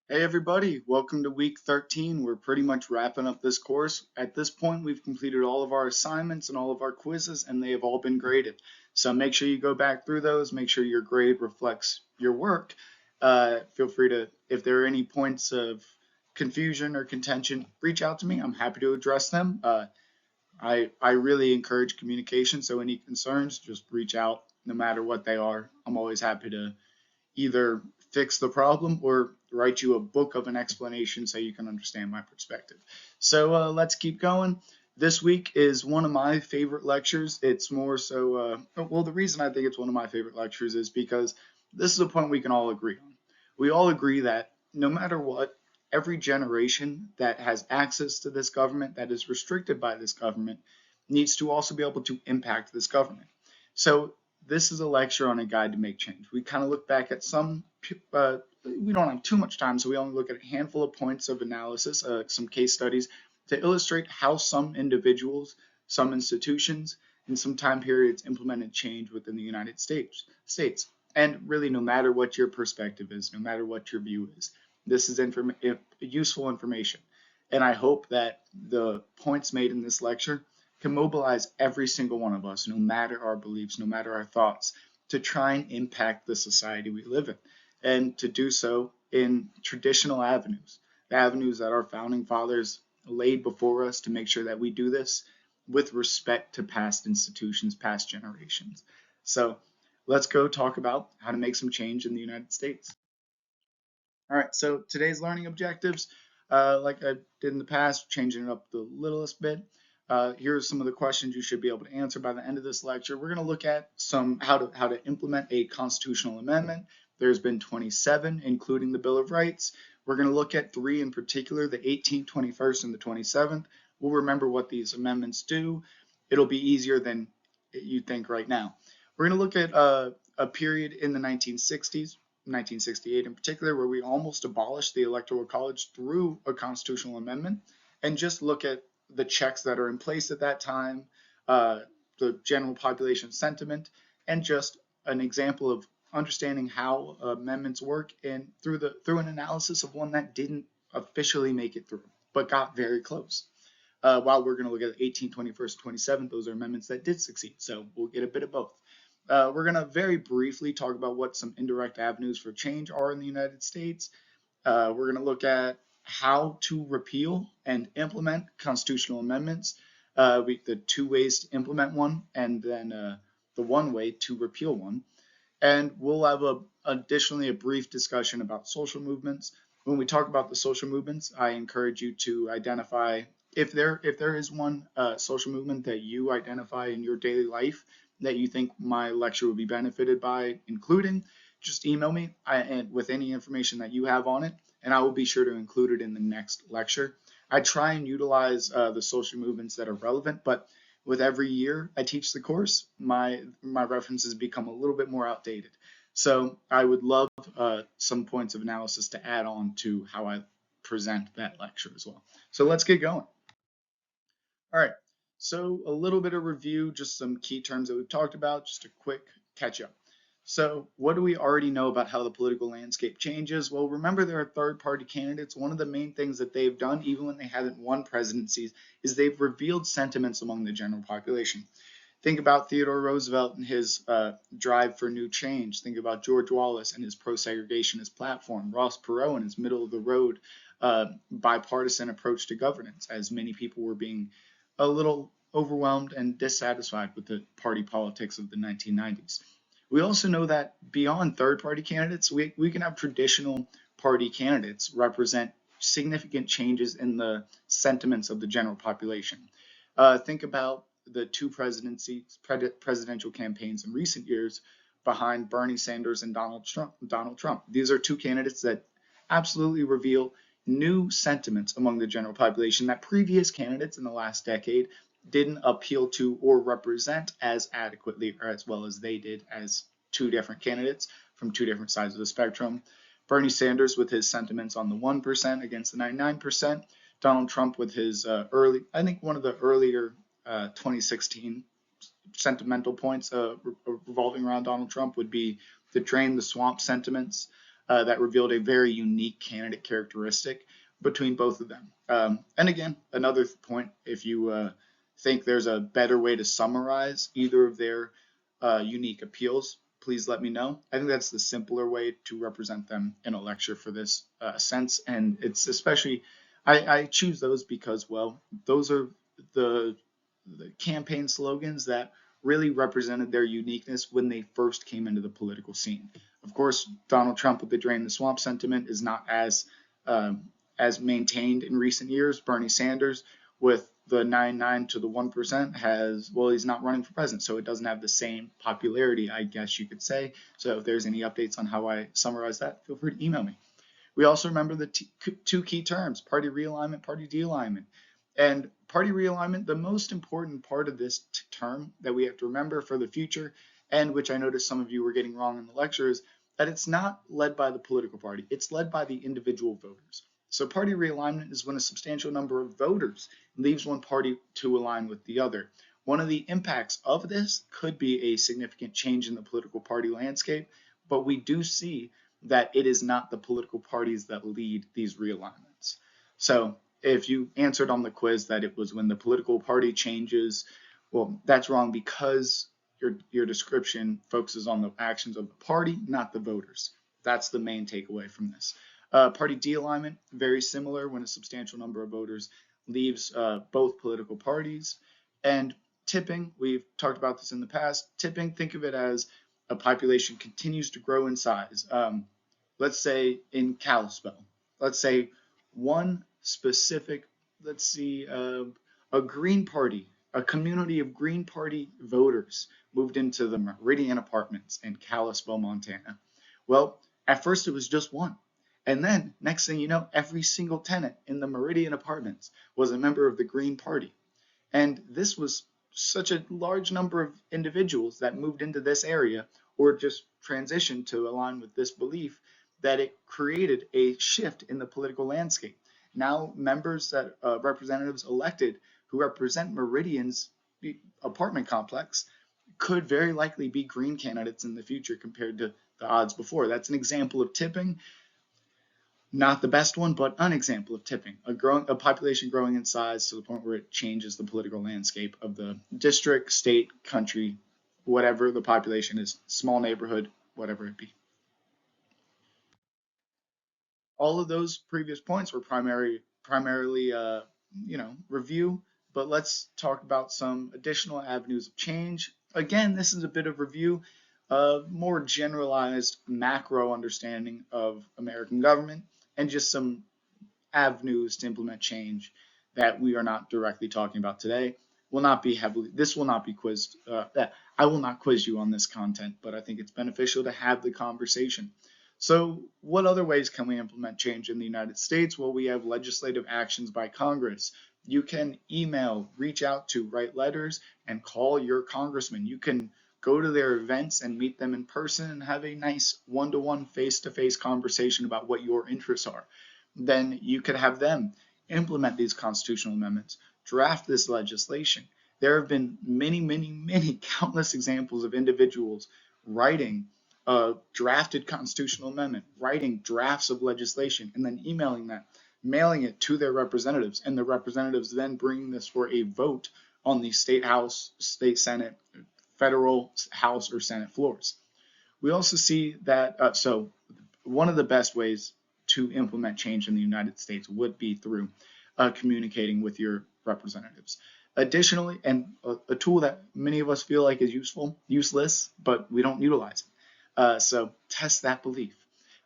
Hey everybody, welcome to week 13. We're pretty much wrapping up this course. At this point, we've completed all of our assignments and all of our quizzes, and they have all been graded. So make sure you go back through those, make sure your grade reflects your work. Feel free to, if there are any points of confusion or contention, reach out to me. I'm happy to address them. I really encourage communication, so any concerns, just reach out no matter what they are. I'm always happy to either fix the problem or write you a book of an explanation so you can understand my perspective. So let's keep going. This week is one of my favorite lectures. It's more so, well, the reason I think it's one of my favorite lectures is because this is a point we can all agree on. We all agree that no matter what, every generation that has access to this government, that is restricted by this government, needs to also be able to impact this government. So this is a lecture on a guide to make change. We kind of look back at we don't have too much time, so we only look at a handful of points of analysis, some case studies to illustrate how some individuals, some institutions, in some time periods implemented change within the United States. And really, no matter what your perspective is, no matter what your view is, this is useful information. And I hope that the points made in this lecture can mobilize every single one of us, no matter our beliefs, no matter our thoughts, to try and impact the society we live in, and to do so in traditional avenues, the avenues that our founding fathers laid before us to make sure that we do this with respect to past institutions, past generations. So let's go talk about how to make some change in the United States. All right, so today's learning objectives, like I did in the past, changing it up the littlest bit. Here are some of the questions you should be able to answer by the end of this lecture. We're going to look at how to implement a constitutional amendment. There's been 27, including the Bill of Rights. We're going to look at three in particular, the 18th, 21st, and the 27th. We'll remember what these amendments do. It'll be easier than you think right now. We're going to look at a period in the 1960s, 1968 in particular, where we almost abolished the Electoral College through a constitutional amendment, and just look at the checks that are in place at that time, the general population sentiment, and just an example of understanding how amendments work, and through an analysis of one that didn't officially make it through, but got very close. While we're going to look at 18, 21st, 27th, those are amendments that did succeed, so we'll get a bit of both. We're going to very briefly talk about what some indirect avenues for change are in the United States. We're going to look at how to repeal and implement constitutional amendments, the two ways to implement one, and then the one way to repeal one. And we'll have additionally a brief discussion about social movements. When we talk about the social movements, I encourage you to identify if there is one social movement that you identify in your daily life that you think my lecture would be benefited by including, just email me and with any information that you have on it, and I will be sure to include it in the next lecture. I try and utilize the social movements that are relevant, but with every year I teach the course, my references become a little bit more outdated. So I would love some points of analysis to add on to how I present that lecture as well. So let's get going. All right, so a little bit of review, just some key terms that we've talked about, just a quick catch up. So what do we already know about how the political landscape changes? Well, remember there are third-party candidates. One of the main things that they've done, even when they haven't won presidencies, is they've revealed sentiments among the general population. Think about Theodore Roosevelt and his drive for new change. Think about George Wallace and his pro-segregationist platform. Ross Perot and his middle-of-the-road bipartisan approach to governance, as many people were being a little overwhelmed and dissatisfied with the party politics of the 1990s. We also know that beyond third-party candidates, we can have traditional party candidates represent significant changes in the sentiments of the general population. Think about the two presidential campaigns in recent years behind Bernie Sanders and Donald Trump. These are two candidates that absolutely reveal new sentiments among the general population that previous candidates in the last decade didn't appeal to or represent as adequately or as well as they did as two different candidates from two different sides of the spectrum. Bernie Sanders with his sentiments on the 1% against the 99%. Donald Trump with his I think one of the earlier 2016 sentimental points revolving around Donald Trump would be the drain the swamp sentiments. that revealed a very unique candidate characteristic between both of them. And again, another point, if you think there's a better way to summarize either of their unique appeals, please let me know. I think that's the simpler way to represent them in a lecture for this sense. And it's especially, I choose those because, well, those are the campaign slogans that really represented their uniqueness when they first came into the political scene. Of course, Donald Trump with the drain the swamp sentiment is not as maintained in recent years. Bernie Sanders with the 99 to the 1% has, well, he's not running for president, so it doesn't have the same popularity, I guess you could say. So if there's any updates on how I summarize that, feel free to email me. We also remember the two key terms, party realignment, party de-alignment. And party realignment, the most important part of this term that we have to remember for the future, and which I noticed some of you were getting wrong in the lecture, is that it's not led by the political party. It's led by the individual voters. So party realignment is when a substantial number of voters leaves one party to align with the other. One of the impacts of this could be a significant change in the political party landscape, but we do see that it is not the political parties that lead these realignments. So if you answered on the quiz that it was when the political party changes, well, that's wrong because your description focuses on the actions of the party, not the voters. That's the main takeaway from this. Party de-alignment, very similar when a substantial number of voters leaves both political parties. And tipping, we've talked about this in the past. Tipping, think of it as a population continues to grow in size. Let's say in Kalispell, let's say one specific, let's see, a Green Party, a community of Green Party voters moved into the Meridian Apartments in Kalispell, Montana. Well, at first it was just one. And then, next thing you know, every single tenant in the Meridian Apartments was a member of the Green Party. And this was such a large number of individuals that moved into this area or just transitioned to align with this belief that it created a shift in the political landscape. Now, members that representatives elected who represent Meridian's apartment complex could very likely be Green candidates in the future compared to the odds before. That's an example of tipping. Not the best one, but an example of tipping. A population growing in size to the point where it changes the political landscape of the district, state, country, whatever the population is, small neighborhood, whatever it be. All of those previous points were primarily review, but let's talk about some additional avenues of change. Again, this is a bit of review, more generalized macro understanding of American government and just some avenues to implement change that we are not directly talking about today. This will not be quizzed. I will not quiz you on this content, but I think it's beneficial to have the conversation. So what other ways can we implement change in the United States? Well, we have legislative actions by Congress. You can email, reach out to, write letters, and call your congressman. You can go to their events and meet them in person and have a nice one-to-one, face-to-face conversation about what your interests are. Then you could have them implement these constitutional amendments, draft this legislation. There have been many countless examples of individuals writing a drafted constitutional amendment, writing drafts of legislation, and then emailing that, mailing it to their representatives, and the representatives then bring this for a vote on the state house, state senate, federal house or senate floors. We also see that, so one of the best ways to implement change in the United States would be through communicating with your representatives. Additionally, and a tool that many of us feel like is useless, but we don't utilize it. So test that belief.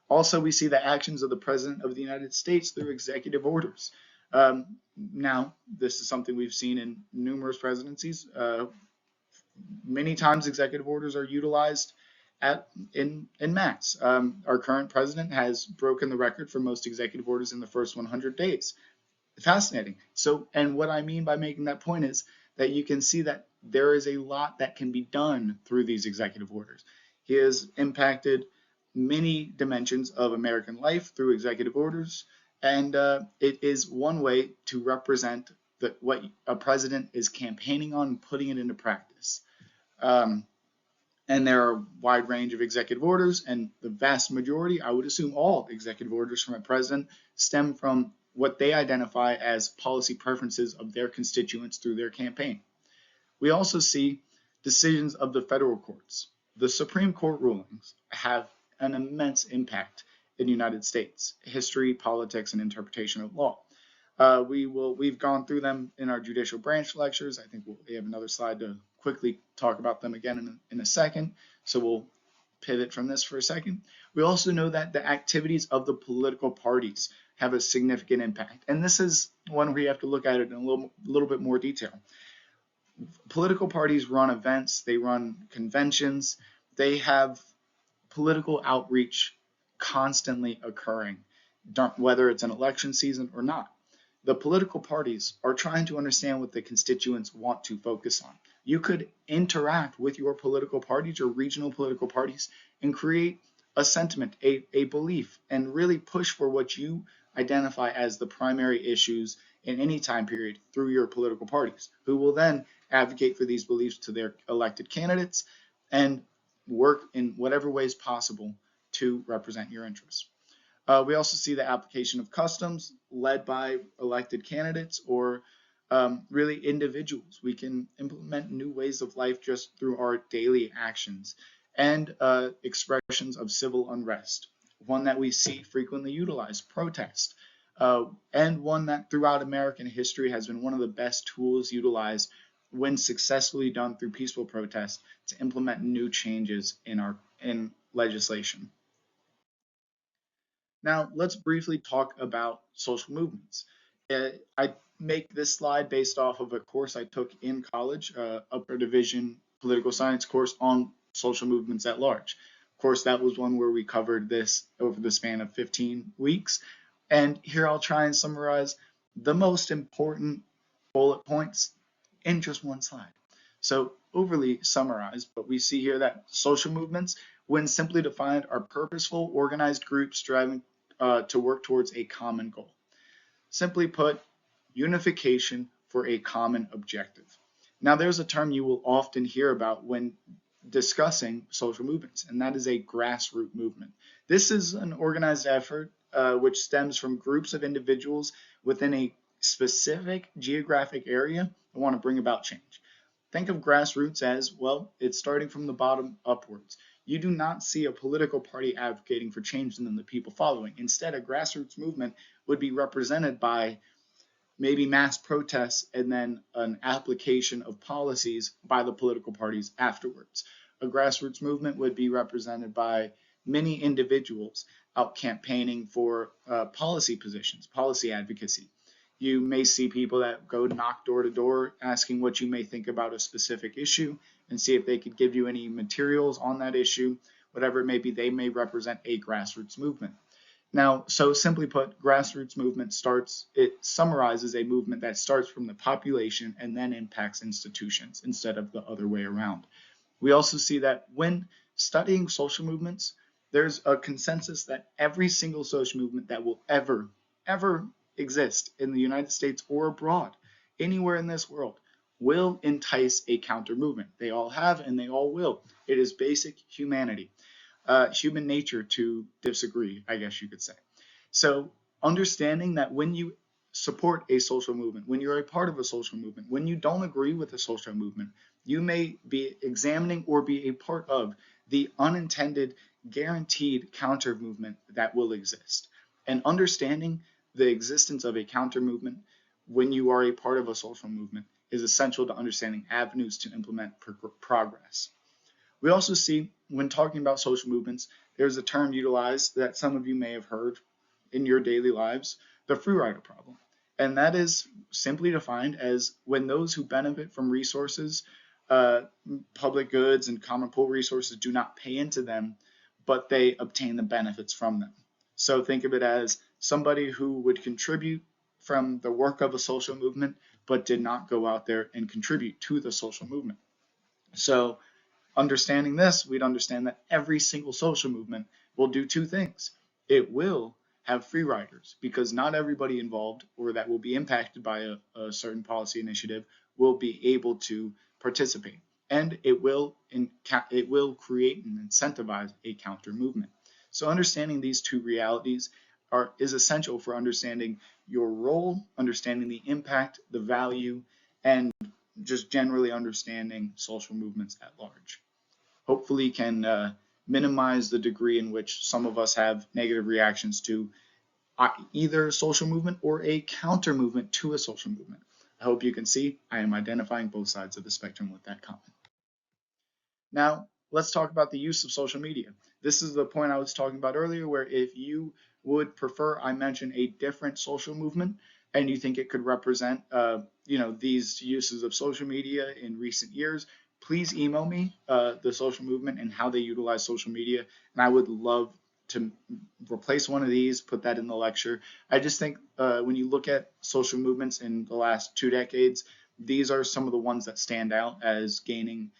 Also, we see the actions of the President of the United States through executive orders. Now, this is something we've seen in numerous presidencies. Many times executive orders are utilized in mass. Our current president has broken the record for most executive orders in the first 100 days. Fascinating. So, and what I mean by making that point is that you can see that there is a lot that can be done through these executive orders. He has impacted many dimensions of American life through executive orders, and it is one way to represent what a president is campaigning on and putting it into practice. And And there are a wide range of executive orders, and the vast majority, I would assume all executive orders from a president, stem from what they identify as policy preferences of their constituents through their campaign. We also see decisions of the federal courts. The Supreme Court rulings have an immense impact in the United States, history, politics, and interpretation of law. We've gone through them in our judicial branch lectures. I think we have another slide to quickly talk about them again in a second. So we'll pivot from this for a second. We also know that the activities of the political parties have a significant impact. And this is one where you have to look at it in a little bit more detail. Political parties run events, they run conventions, they have political outreach constantly occurring, whether it's an election season or not. The political parties are trying to understand what the constituents want to focus on. You could interact with your political parties or regional political parties and create a sentiment, a belief, and really push for what you identify as the primary issues in any time period through your political parties, who will then advocate for these beliefs to their elected candidates and work in whatever ways possible to represent your interests. We also see the application of customs led by elected candidates or really individuals. We can implement new ways of life just through our daily actions and expressions of civil unrest. One that we see frequently utilized, protest, and one that throughout American history has been one of the best tools utilized when successfully done through peaceful protest to implement new changes in legislation. Now, let's briefly talk about social movements. I make this slide based off of a course I took in college, upper division political science course on social movements at large. Of course, that was one where we covered this over the span of 15 weeks. And here I'll try and summarize the most important bullet points in just one slide. So overly summarized, but we see here that social movements, when simply defined, are purposeful, organized groups striving to work towards a common goal. Simply put, unification for a common objective. Now, there's a term you will often hear about when discussing social movements, and that is a grassroots movement. This is an organized effort which stems from groups of individuals within a specific geographic area that want to bring about change. Think of grassroots as, well, it's starting from the bottom upwards. You do not see a political party advocating for change and then the people following. Instead, a grassroots movement would be represented by maybe mass protests and then an application of policies by the political parties afterwards. A grassroots movement would be represented by many individuals out campaigning for policy positions, policy advocacy. You may see people that go knock door to door asking what you may think about a specific issue and see if they could give you any materials on that issue, whatever it may be. They may represent a grassroots movement. Now, so simply put, grassroots movement summarizes a movement that starts from the population and then impacts institutions instead of the other way around. We also see that when studying social movements, there's a consensus that every single social movement that will ever exist in the United States or abroad, anywhere in this world, will entice a counter movement. They all have and they all will. It is basic humanity. Human nature to disagree, I guess you could say. So understanding that when you support a social movement, when you're a part of a social movement, when you don't agree with a social movement, you may be examining or be a part of the unintended, guaranteed counter movement that will exist. And understanding the existence of a counter movement when you are a part of a social movement is essential to understanding avenues to implement progress. We also see, when talking about social movements, there's a term utilized that some of you may have heard in your daily lives, the free rider problem. And that is simply defined as when those who benefit from resources, public goods and common pool resources do not pay into them, but they obtain the benefits from them. So think of it as somebody who would contribute from the work of a social movement, but did not go out there and contribute to the social movement. So understanding this, we'd understand that every single social movement will do two things. It will have free riders because not everybody involved or that will be impacted by a certain policy initiative will be able to participate. and it will create and incentivize a counter movement. So understanding these two realities is essential for understanding your role, understanding the impact, the value, and just generally understanding social movements at large. Hopefully can minimize the degree in which some of us have negative reactions to either a social movement or a counter movement to a social movement. I hope you can see I am identifying both sides of the spectrum with that comment. Now, let's talk about the use of social media. This is the point I was talking about earlier, where if you would prefer I mention a different social movement and you think it could represent these uses of social media in recent years, please email me the social movement and how they utilize social media, and I would love to replace one of these, put that in the lecture. I just think when you look at social movements in the last 2 decades, these are some of the ones that stand out as gaining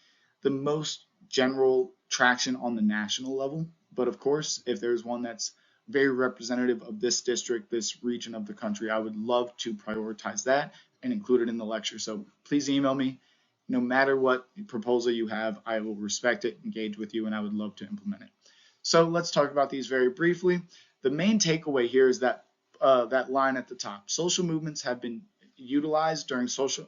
the most general traction on the national level. But of course, if there's one that's very representative of this district, this region of the country, I would love to prioritize that and include it in the lecture. So please email me. No matter what proposal you have, I will respect it, engage with you, and I would love to implement it. So let's talk about these very briefly. The main takeaway here is that that line at the top. Social movements have been utilized during social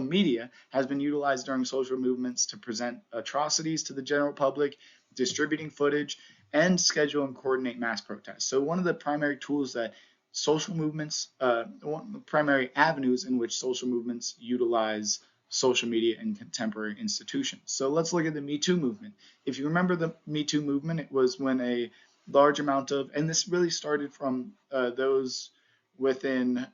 media has been utilized during social movements to present atrocities to the general public, distributing footage, and schedule and coordinate mass protests. So one of the primary tools that social movements, one of the primary avenues in which social movements utilize social media in contemporary institutions. So let's look at the Me Too movement. If you remember the Me Too movement, it was when a large amount of, and this really started from those within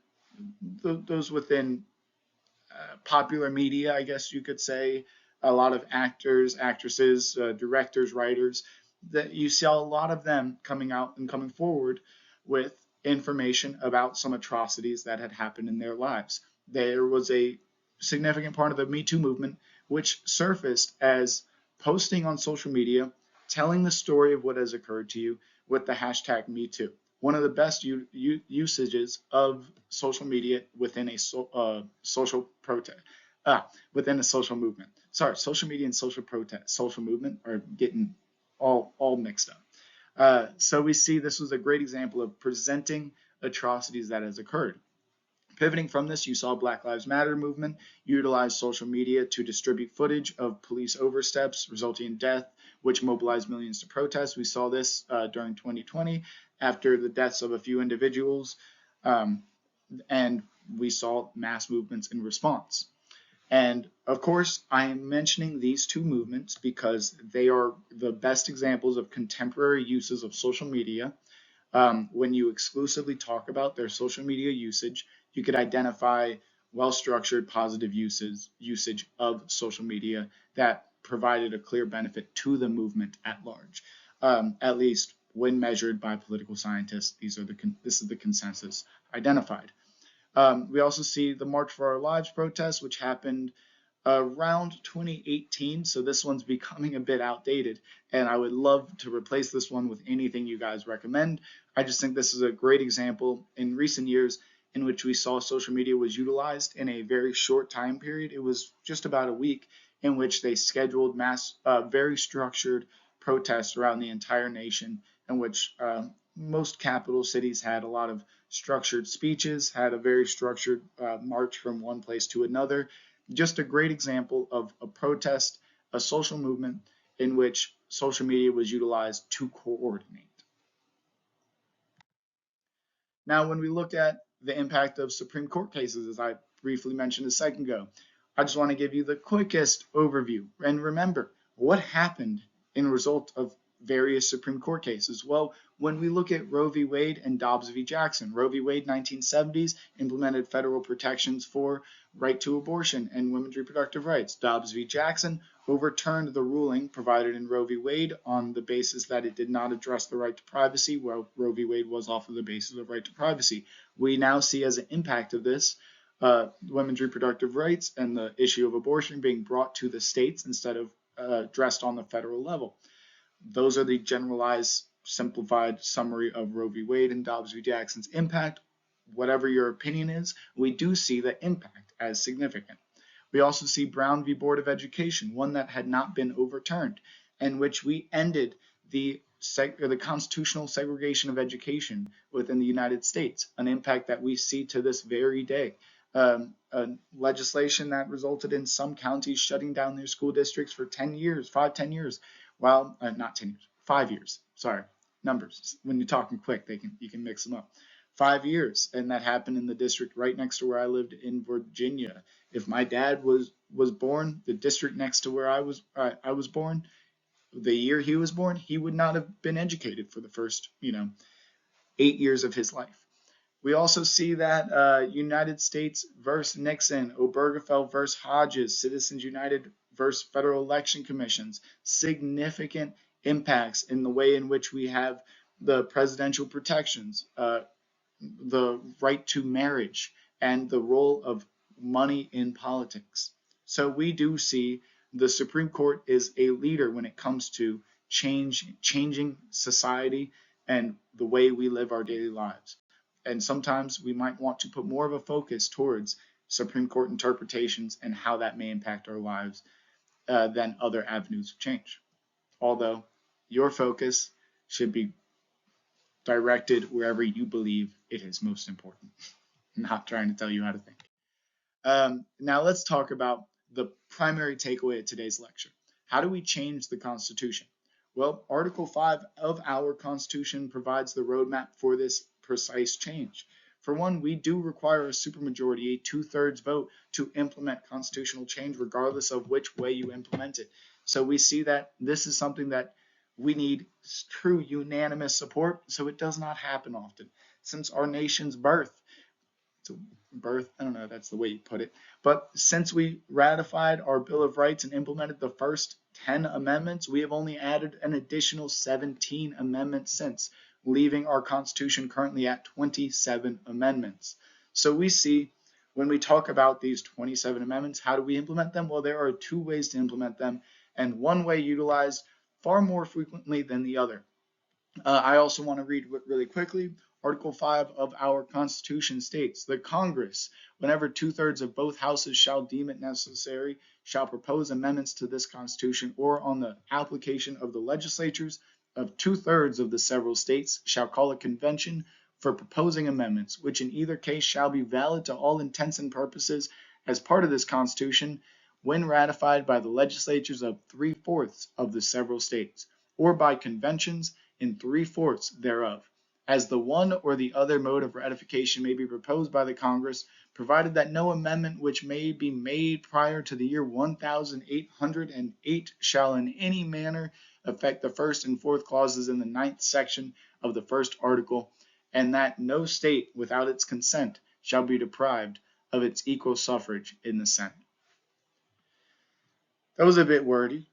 popular media, I guess you could say, a lot of actors, actresses, directors, writers, that you saw a lot of them coming out and coming forward with information about some atrocities that had happened in their lives. There was a significant part of the Me Too movement which surfaced as posting on social media, telling the story of what has occurred to you with the hashtag Me Too. One of the best usages of social media within a social protest, within a social movement. Sorry, social media and social movement are getting all mixed up. So we see this was a great example of presenting atrocities that has occurred. Pivoting from this, you saw Black Lives Matter movement utilize social media to distribute footage of police oversteps resulting in death, which mobilized millions to protest. We saw this during 2020 after the deaths of a few individuals, and we saw mass movements in response. And of course, I am mentioning these two movements because they are the best examples of contemporary uses of social media. When you exclusively talk about their social media usage, you could identify well-structured positive usage of social media that provided a clear benefit to the movement at large, at least when measured by political scientists. This is the consensus identified. We also see the March for Our Lives protest, which happened around 2018. So this one's becoming a bit outdated, and I would love to replace this one with anything you guys recommend. I just think this is a great example in recent years in which we saw social media was utilized in a very short time period. It was just about a week in which they scheduled very structured protests around the entire nation, in which most capital cities had a lot of structured speeches, had a very structured march from one place to another. Just a great example of a protest, a social movement in which social media was utilized to coordinate. Now, when we look at the impact of Supreme Court cases, as I briefly mentioned a second ago, I just want to give you the quickest overview. And remember, what happened in result of various Supreme Court cases? Well, when we look at Roe v. Wade and Dobbs v. Jackson, Roe v. Wade 1970s implemented federal protections for right to abortion and women's reproductive rights. Dobbs v. Jackson overturned the ruling provided in Roe v. Wade on the basis that it did not address the right to privacy, while Roe v. Wade was off of the basis of right to privacy. We now see as an impact of this women's reproductive rights and the issue of abortion being brought to the states instead of addressed on the federal level. Those are the generalized, simplified summary of Roe v. Wade and Dobbs v. Jackson's impact. Whatever your opinion is, we do see the impact as significant. We also see Brown v. Board of Education, one that had not been overturned, in which we ended the constitutional segregation of education within the United States, an impact that we see to this very day. Legislation that resulted in some counties shutting down their school districts for 10 years, 10 years, while not 10 years, 5 years. Sorry, numbers. When you're talking quick, you can mix them up. 5 years, and that happened in the district right next to where I lived in Virginia. If my dad was born, the district next to where I was born, the year he was born, he would not have been educated for the first 8 years of his life. We also see that United States versus Nixon, Obergefell versus Hodges, Citizens United versus Federal Election Commissions, significant impacts in the way in which we have the presidential protections, the right to marriage, and the role of money in politics. So we do see the Supreme Court is a leader when it comes to changing society and the way we live our daily lives. And sometimes we might want to put more of a focus towards Supreme Court interpretations and how that may impact our lives than other avenues of change. Although your focus should be directed wherever you believe it is most important. Not trying to tell you how to think. Now let's talk about the primary takeaway of today's lecture. How do we change the Constitution? Well, Article 5 of our Constitution provides the roadmap for this precise change. For one, we do require a supermajority, a 2/3 vote, to implement constitutional change, regardless of which way you implement it. So we see that this is something that we need true unanimous support, so it does not happen often. Since our nation's birth, I don't know if that's the way you put it, but since we ratified our Bill of Rights and implemented the first 10 amendments, we have only added an additional 17 amendments since, leaving our Constitution currently at 27 amendments. So we see when we talk about these 27 amendments, how do we implement them? Well, there are 2 ways to implement them, and one way utilized far more frequently than the other. I also want to read really quickly. Article 5 of our Constitution states, the Congress, whenever 2/3 of both houses shall deem it necessary, shall propose amendments to this Constitution, or on the application of the legislatures of 2/3 of the several states, shall call a convention for proposing amendments, which in either case shall be valid to all intents and purposes as part of this Constitution, when ratified by the legislatures of 3/4 of the several states, or by conventions in 3/4 thereof, as the one or the other mode of ratification may be proposed by the Congress, provided that no amendment which may be made prior to the year 1808 shall in any manner affect the 1st and 4th clauses in the 9th section of the 1st article, and that no state without its consent shall be deprived of its equal suffrage in the Senate. That was a bit wordy,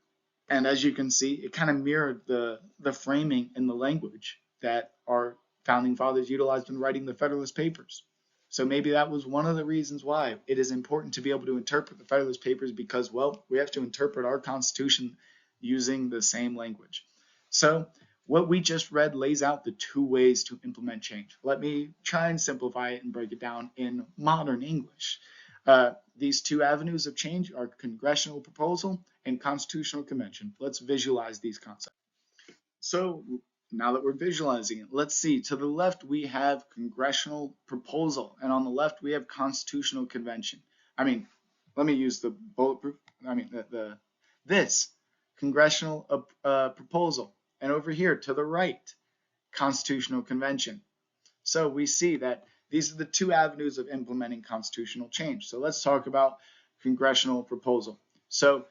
and as you can see, it kind of mirrored the framing and the language that our founding fathers utilized in writing the Federalist Papers. So maybe that was one of the reasons why it is important to be able to interpret the Federalist Papers, because, well, we have to interpret our Constitution using the same language. So what we just read lays out the 2 ways to implement change. Let me try and simplify it and break it down in modern English. These 2 avenues of change are congressional proposal and constitutional convention. Let's visualize these concepts. So now that we're visualizing it, let's see. To the left, we have congressional proposal, and on the left, we have constitutional convention. Let me use the bulletproof. This congressional proposal, and over here to the right, constitutional convention. So we see that these are the 2 avenues of implementing constitutional change. So let's talk about congressional proposal. So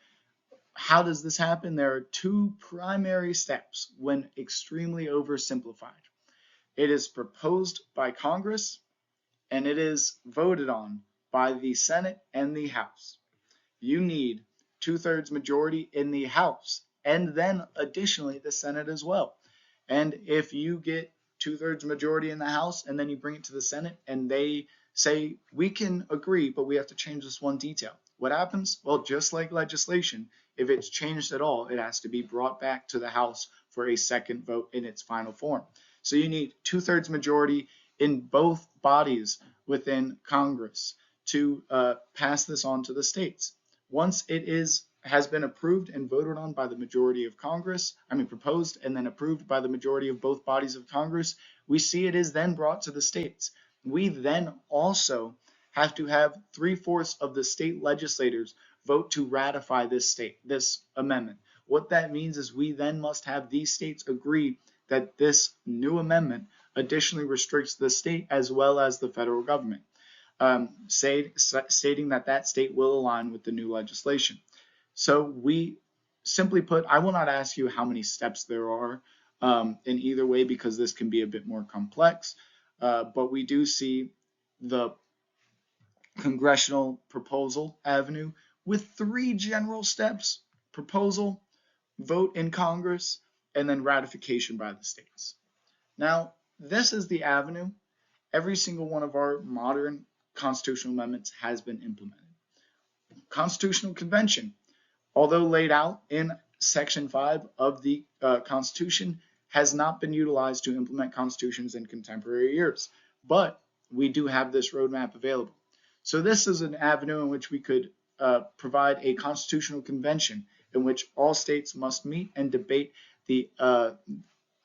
how does this happen? There are 2 primary steps when extremely oversimplified. It is proposed by Congress, and it is voted on by the Senate and the House. You need 2/3 majority in the House, and then additionally the Senate as well. And if you get 2/3 majority in the House and then you bring it to the Senate and they say, we can agree, but we have to change this one detail, what happens? Well, just like legislation, if it's changed at all, it has to be brought back to the House for a second vote in its final form. So you need 2/3 majority in both bodies within Congress to pass this on to the states. Once it has been approved and voted on by the majority of Congress, proposed and then approved by the majority of both bodies of Congress, we see it is then brought to the states. We then also have to have 3/4 of the state legislators vote to ratify this amendment. What that means is we then must have these states agree that this new amendment additionally restricts the state as well as the federal government, stating that that state will align with the new legislation. So we simply put, I will not ask you how many steps there are in either way because this can be a bit more complex, but we do see the congressional proposal avenue with 3 general steps: proposal, vote in Congress, and then ratification by the states. Now, this is the avenue every single one of our modern constitutional amendments has been implemented. Constitutional Convention, although laid out in Section 5 of the Constitution, has not been utilized to implement constitutions in contemporary years, but we do have this roadmap available. So this is an avenue in which we could provide a constitutional convention in which all states must meet and debate the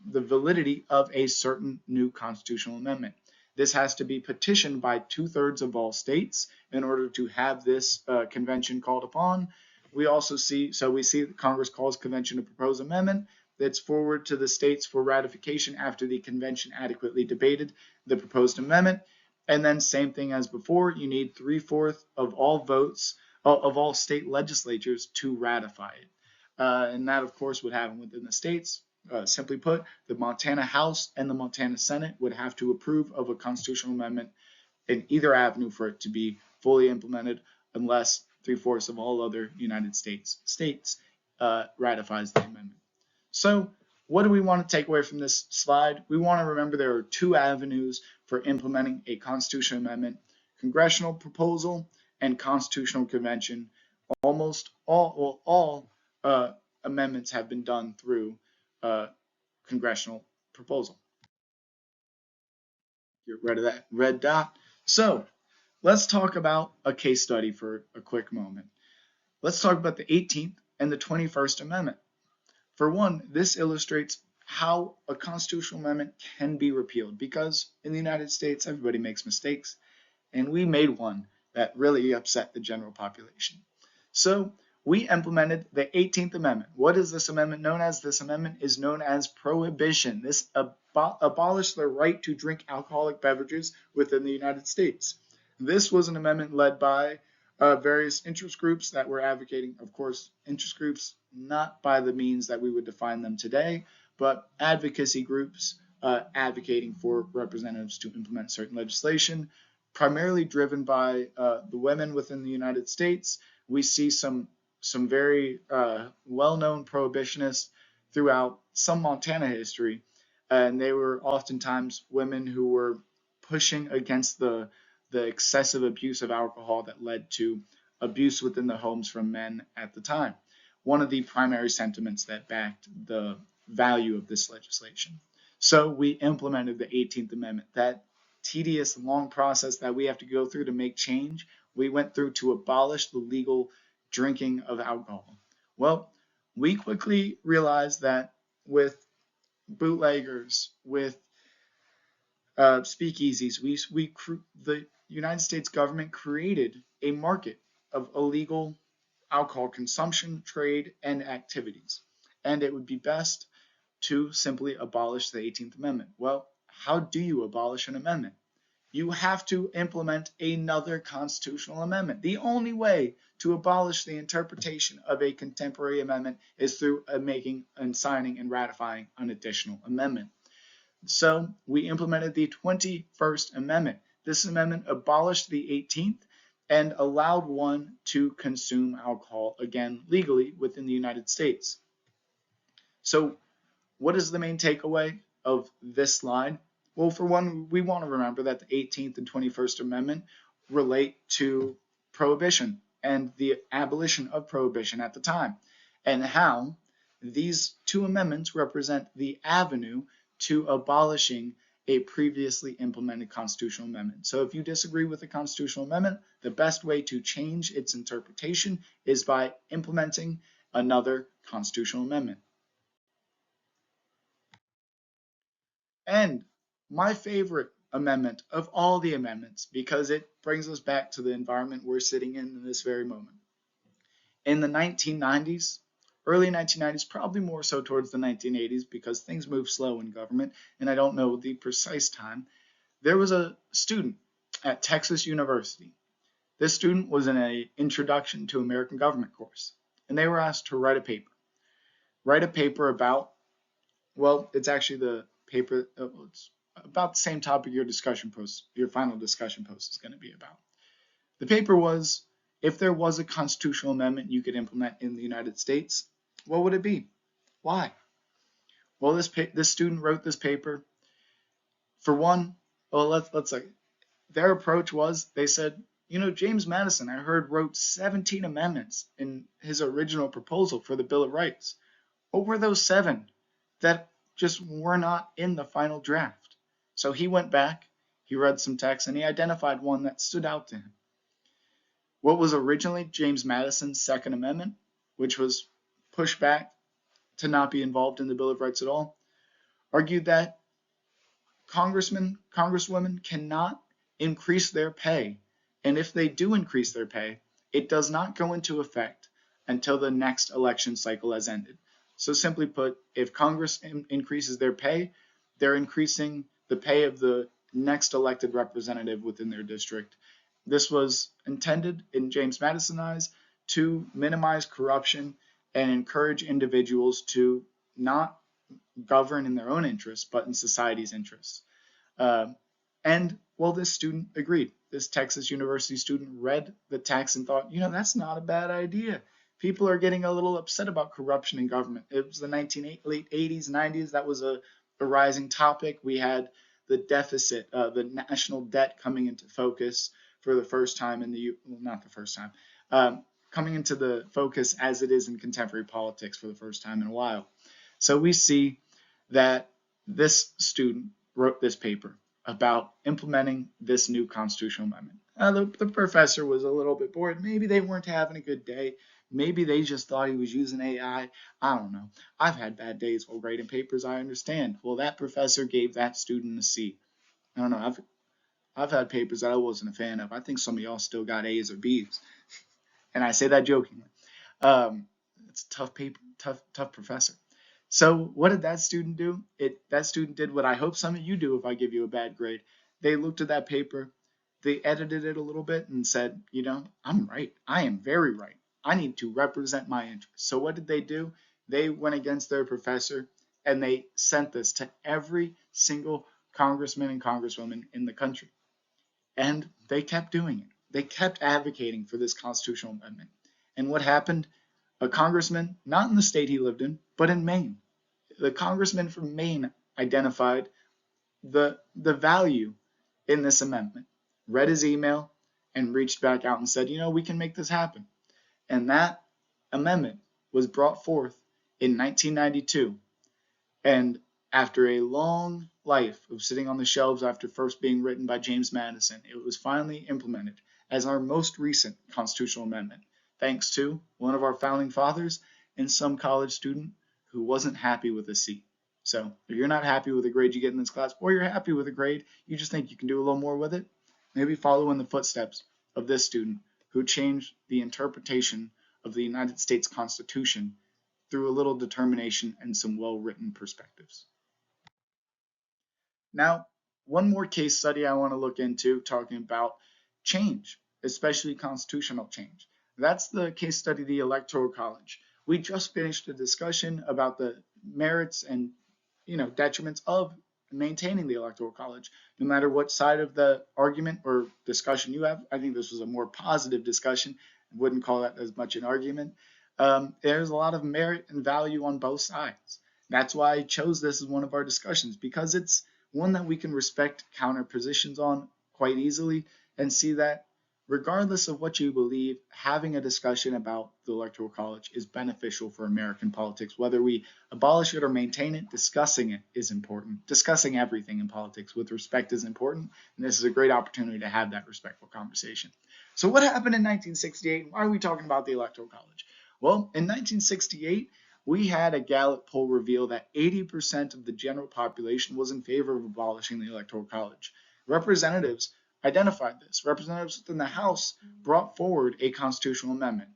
validity of a certain new constitutional amendment. This has to be petitioned by 2/3 of all states in order to have this convention called upon. We also see that Congress calls convention a proposed amendment that's forward to the states for ratification after the convention adequately debated the proposed amendment. And then same thing as before, you need 3/4 of all votes of all state legislatures to ratify it. And that, of course, would happen within the states. Simply put, the Montana House and the Montana Senate would have to approve of a constitutional amendment in either avenue for it to be fully implemented, unless 3/4 of all other United States ratifies the amendment. So what do we want to take away from this slide? We want to remember there are 2 avenues for implementing a constitutional amendment: congressional proposal and constitutional convention. Almost all amendments have been done through congressional proposal. Get rid of that red dot. So let's talk about a case study for a quick moment. Let's talk about the 18th and the 21st Amendment. For one, this illustrates how a constitutional amendment can be repealed, because in the United States, everybody makes mistakes, and we made one that really upset the general population. So we implemented the 18th Amendment. What is this amendment known as? This amendment is known as prohibition. This abolished the right to drink alcoholic beverages within the United States. This was an amendment led by various interest groups that were advocating, of course, interest groups not by the means that we would define them today, but advocacy groups advocating for representatives to implement certain legislation, primarily driven by the women within the United States. We see some very well-known prohibitionists throughout some Montana history, and they were oftentimes women who were pushing against the excessive abuse of alcohol that led to abuse within the homes from men at the time. One of the primary sentiments that backed the value of this legislation. So we implemented the 18th Amendment. That tedious, long process that we have to go through to make change, we went through to abolish the legal drinking of alcohol. Well, we quickly realized that with bootleggers, with speakeasies, the United States government created a market of illegal alcohol consumption, trade, and activities. And it would be best to simply abolish the 18th Amendment. Well, how do you abolish an amendment? You have to implement another constitutional amendment. The only way to abolish the interpretation of a contemporary amendment is through making and signing and ratifying an additional amendment. So we implemented the 21st Amendment. This amendment abolished the 18th and allowed one to consume alcohol again legally within the United States. So what is the main takeaway of this slide? Well, for one, we want to remember that the 18th and 21st Amendment relate to prohibition and the abolition of prohibition at the time, and how these 2 amendments represent the avenue to abolishing a previously implemented constitutional amendment. So if you disagree with the constitutional amendment, the best way to change its interpretation is by implementing another constitutional amendment. And my favorite amendment of all the amendments, because it brings us back to the environment we're sitting in this very moment. In the 1990s, early 1990s, probably more so towards the 1980s because things move slow in government, and I don't know the precise time, there was a student at Texas University. This student was in an Introduction to American Government course, and they were asked to write a paper. Write a paper about, well, it's actually the paper, it's about the same topic your final discussion post is going to be about. The paper was, if there was a constitutional amendment you could implement in the United States, what would it be? Why? Well, this student wrote this paper. For one, well, let's say their approach was, they said, James Madison, I heard, wrote 17 amendments in his original proposal for the Bill of Rights. What were those 7 that just were not in the final draft? So he went back, he read some text, and he identified one that stood out to him. What was originally James Madison's Second Amendment, which was pushed back to not be involved in the Bill of Rights at all, argued that congressmen, congresswomen cannot increase their pay, and if they do increase their pay, it does not go into effect until the next election cycle has ended. So simply put, if Congress increases their pay, they're increasing the pay of the next elected representative within their district. This was intended, in James Madison's eyes, to minimize corruption and encourage individuals to not govern in their own interests, but in society's interests. And well, this student agreed. This Texas University student read the text and thought, that's not a bad idea. People are getting a little upset about corruption in government. It was the late 80s, 90s. That was a rising topic. We had the deficit, the national debt coming into focus for the first time not the first time, coming into the focus as it is in contemporary politics for the first time in a while. So we see that this student wrote this paper about implementing this new constitutional amendment. The professor was a little bit bored. Maybe they weren't having a good day. Maybe they just thought he was using AI. I don't know. I've had bad days while grading papers, I understand. Well, that professor gave that student a C. I don't know. I've had papers that I wasn't a fan of. I think some of y'all still got A's or B's. And I say that jokingly. It's a tough paper, tough professor. So what did that student do? That student did what I hope some of you do if I give you a bad grade. They looked at that paper, they edited it a little bit and said, I'm right. I am very right. I need to represent my interests. So what did they do? They went against their professor and they sent this to every single congressman and congresswoman in the country. And they kept doing it. They kept advocating for this constitutional amendment. And what happened? A congressman, not in the state he lived in, but in Maine. The congressman from Maine identified the value in this amendment, read his email, and reached back out and said, we can make this happen. And that amendment was brought forth in 1992. And after a long life of sitting on the shelves after first being written by James Madison, it was finally implemented as our most recent constitutional amendment, thanks to one of our founding fathers and some college student who wasn't happy with a C. So if you're not happy with the grade you get in this class, or you're happy with a grade, you just think you can do a little more with it, maybe follow in the footsteps of this student who changed the interpretation of the United States Constitution through a little determination and some well-written perspectives. Now, one more case study I want to look into talking about change, especially constitutional change. That's the case study of the Electoral College. We just finished a discussion about the merits and detriments of maintaining the Electoral College. No matter what side of the argument or discussion you have, I think this was a more positive discussion. I wouldn't call that as much an argument. There's a lot of merit and value on both sides. That's why I chose this as one of our discussions, because it's one that we can respect counter positions on quite easily and see that regardless of what you believe, having a discussion about the Electoral College is beneficial for American politics. Whether we abolish it or maintain it, discussing it is important. Discussing everything in politics with respect is important, and this is a great opportunity to have that respectful conversation. So what happened in 1968? Why are we talking about the Electoral College? Well, in 1968, we had a Gallup poll reveal that 80% of the general population was in favor of abolishing the Electoral College. Representatives identified this. Representatives within the House brought forward a constitutional amendment.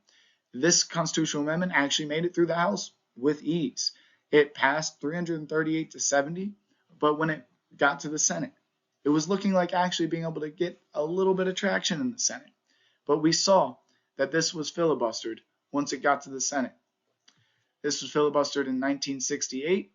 This constitutional amendment actually made it through the House with ease. It passed 338 to 70, but when it got to the Senate, it was looking like actually being able to get a little bit of traction in the Senate. But we saw that this was filibustered once it got to the Senate. This was filibustered in 1968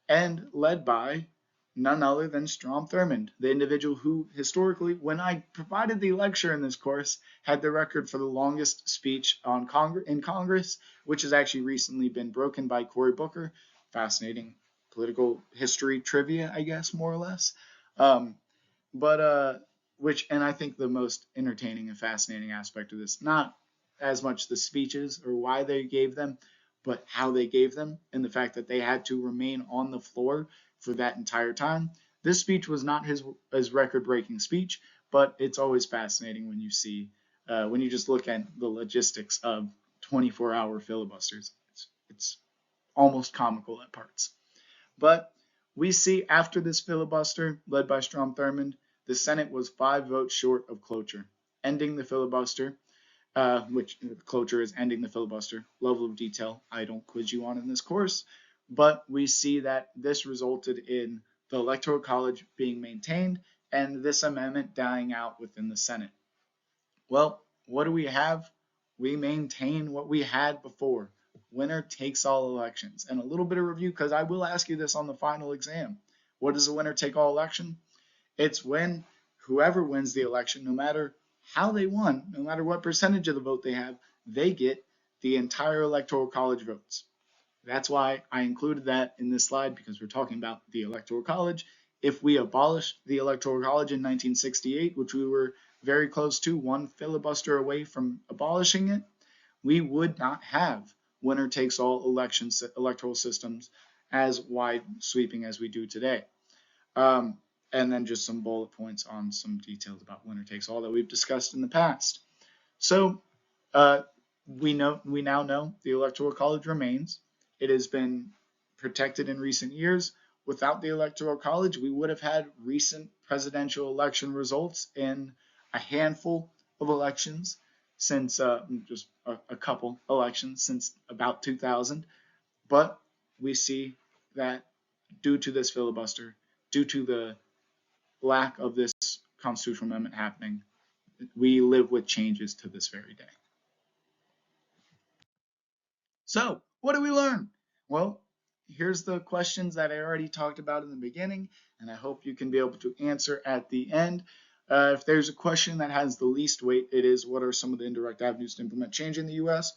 and led by none other than Strom Thurmond, the individual who historically, when I provided the lecture in this course, had the record for the longest speech in Congress, which has actually recently been broken by Cory Booker. Fascinating political history trivia, I guess, more or less. And I think the most entertaining and fascinating aspect of this, not as much the speeches or why they gave them, but how they gave them, and the fact that they had to remain on the floor for that entire time. This speech was not his record-breaking speech, but it's always fascinating when you see, when you just look at the logistics of 24-hour filibusters. It's almost comical at parts. But we see after this filibuster, led by Strom Thurmond, the Senate was 5 votes short of cloture, ending the filibuster. Which cloture is ending the filibuster. Level of detail I don't quiz you on in this course, but we see that this resulted in the Electoral College being maintained and this amendment dying out within the Senate. Well, what do we have? We maintain what we had before. Winner takes all elections. And a little bit of review, because I will ask you this on the final exam. What is a winner take all election? It's when whoever wins the election, no matter how they won, no matter what percentage of the vote they have, they get the entire Electoral College votes. That's why I included that in this slide, because we're talking about the Electoral College. If we abolished the Electoral College in 1968, which we were very close to, one filibuster away from abolishing it, we would not have winner takes all electoral systems as wide sweeping as we do today. And then just some bullet points on some details about winner takes all that we've discussed in the past. So we now know the Electoral College remains. It has been protected in recent years. Without the Electoral College, we would have had recent presidential election results in a handful of elections since just a couple elections since about 2000. But we see that due to this filibuster, due to the lack of this constitutional amendment happening, we live with changes to this very day. So, what do we learn? Well, here's the questions that I already talked about in the beginning, and I hope you can be able to answer at the end. If there's a question that has the least weight, it is what are some of the indirect avenues to implement change in the U.S.?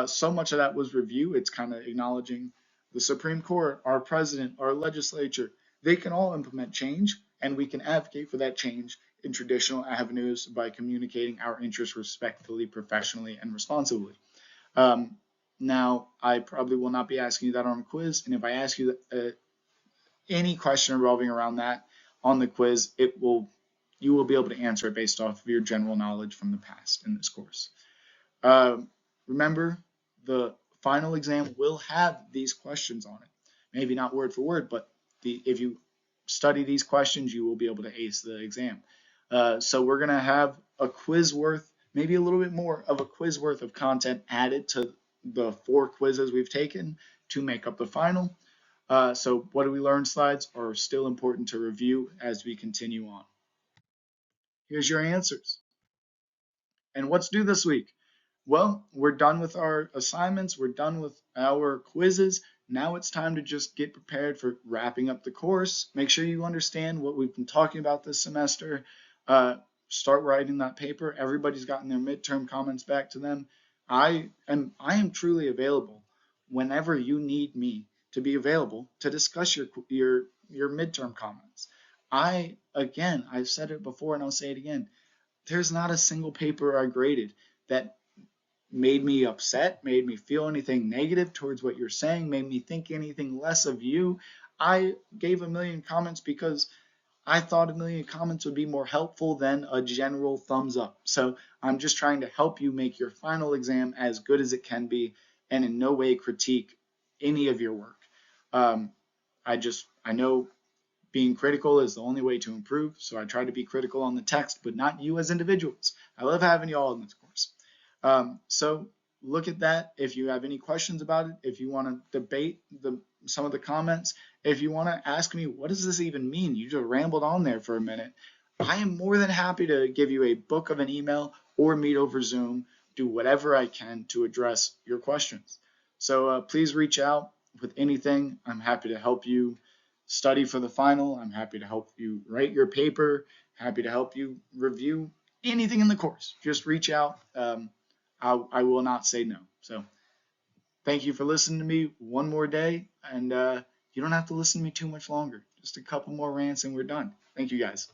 So much of that was review. It's kind of acknowledging the Supreme Court, our president, our legislature. They can all implement change, and we can advocate for that change in traditional avenues by communicating our interests respectfully, professionally, and responsibly. Now, I probably will not be asking you that on a quiz, and if I ask you any question revolving around that on the quiz, you will be able to answer it based off of your general knowledge from the past in this course. Remember, the final exam will have these questions on it. Maybe not word for word, but if you study these questions, you will be able to ace the exam. So we're going to have a quiz worth, maybe a little bit more of a quiz worth of content added to the 4 quizzes we've taken to make up the final. So what do we learn slides are still important to review as we continue on. Here's your answers. And what's due this week? Well, we're done with our assignments. We're done with our quizzes. Now it's time to just get prepared for wrapping up the course. Make sure you understand what we've been talking about this semester. Start writing that paper. Everybody's gotten their midterm comments back to them. I am truly available whenever you need me to be available to discuss your midterm comments. I've said it before and I'll say it again. There's not a single paper I graded that made me upset, made me feel anything negative towards what you're saying, made me think anything less of you. I gave a million comments because I thought a million comments would be more helpful than a general thumbs up. So I'm just trying to help you make your final exam as good as it can be and in no way critique any of your work. Um, I know being critical is the only way to improve, so I try to be critical on the text, but not you as individuals. I love having you all in this course. So look at that. If you have any questions about it, if you want to debate some of the comments, if you want to ask me, what does this even mean? You just rambled on there for a minute. I am more than happy to give you a book of an email or meet over Zoom, do whatever I can to address your questions. So please reach out with anything. I'm happy to help you study for the final. I'm happy to help you write your paper, happy to help you review anything in the course. Just reach out. I will not say no. So thank you for listening to me one more day, and you don't have to listen to me too much longer. Just a couple more rants and we're done. Thank you guys.